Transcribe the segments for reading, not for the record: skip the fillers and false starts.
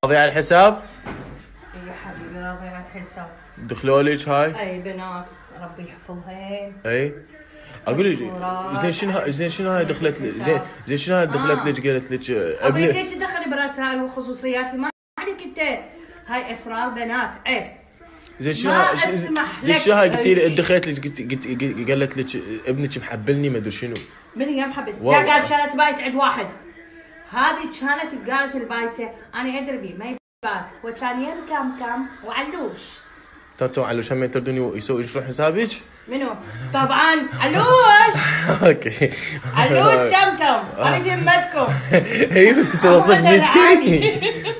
راضي على الحساب؟ اي يا حبيبي راضي على الحساب. دخلوا لك هاي؟ اي بنات ربي يحفظهن. اي اقول لك زين شنو هاي دخلت زين شنو هاي دخلت لك قالت لك ابني ليش تدخلي برسائل وخصوصياتي؟ ما عليك انت، هاي اسرار بنات عيب. زين شنو هاي قلتي لي دخلت لك قالت لك ابنك محبلني ما ادري شنو. من يا محبل؟ لا قال كانت بايت عند واحد. هذه كانت قالت البايته انا ادري بيه ما يبات وكان يركم كم وعلوش. تو علوش هم تردوني يشرح حسابك؟ منو؟ طبعا علوش. اوكي علوش تمتم انا جمتكم. ايوه بس وصلت بيتك.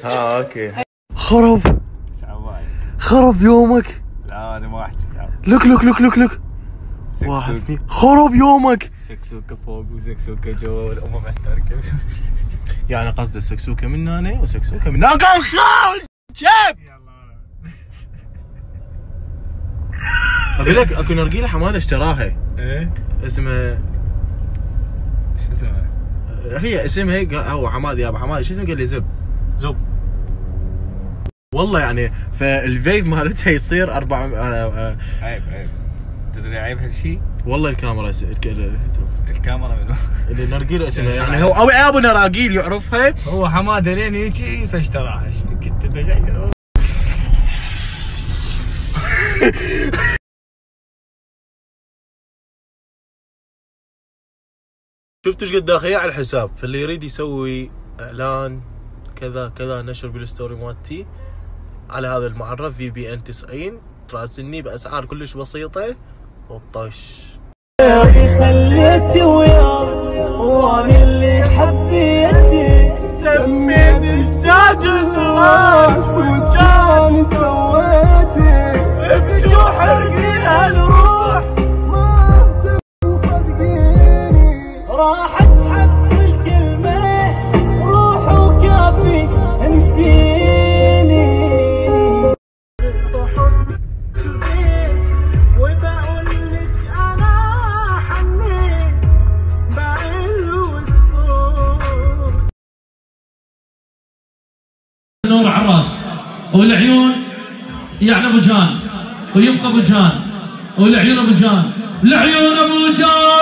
اوكي. خرب يومك. لا انا ما احكي. لك واحد اثنين خرب يومك. سكسوكه فوق وسكسوكه جوا والامه محتركه. يعني قصده سكسوكه من هنا وسكسوكه من هنا. قال خال شاب. اقول لك اكو نرجيله حماده اشتراها. ايه اسمها شو اسمها؟ هي اسمها هو حماد يا ابو حماد شو اسمه؟ قال لي زب. والله يعني فالفيب مالتها يصير 4 عيب تدري عيب هالشيء؟ والله الكاميرا الكاميرا منو؟ اللي نرجيله اسمها يعني هو او ابو نراجيل يعرفها. هو حماده لين يجي فاشتراها. ايش كنت تغير؟ شفت ايش قد داخليه على الحساب؟ فاللي يريد يسوي اعلان كذا نشر بالستوري مالتي على هذا المعرف VBN 90 راسلني باسعار كلش بسيطه وطش. خليتي وياك وانا اللي حبيتي سميت اشتاج الراس وجاني سويتك بجوح حرقي الروح ما تصدقيني راح اسحب الكلمه روح وكافي انسيني وبقول لك انا حنيت بعلو الصوت. نور على الراس والعيون يعني ابو جان ويبقى ابو جان والعيون ابو جان العيون ابو جان.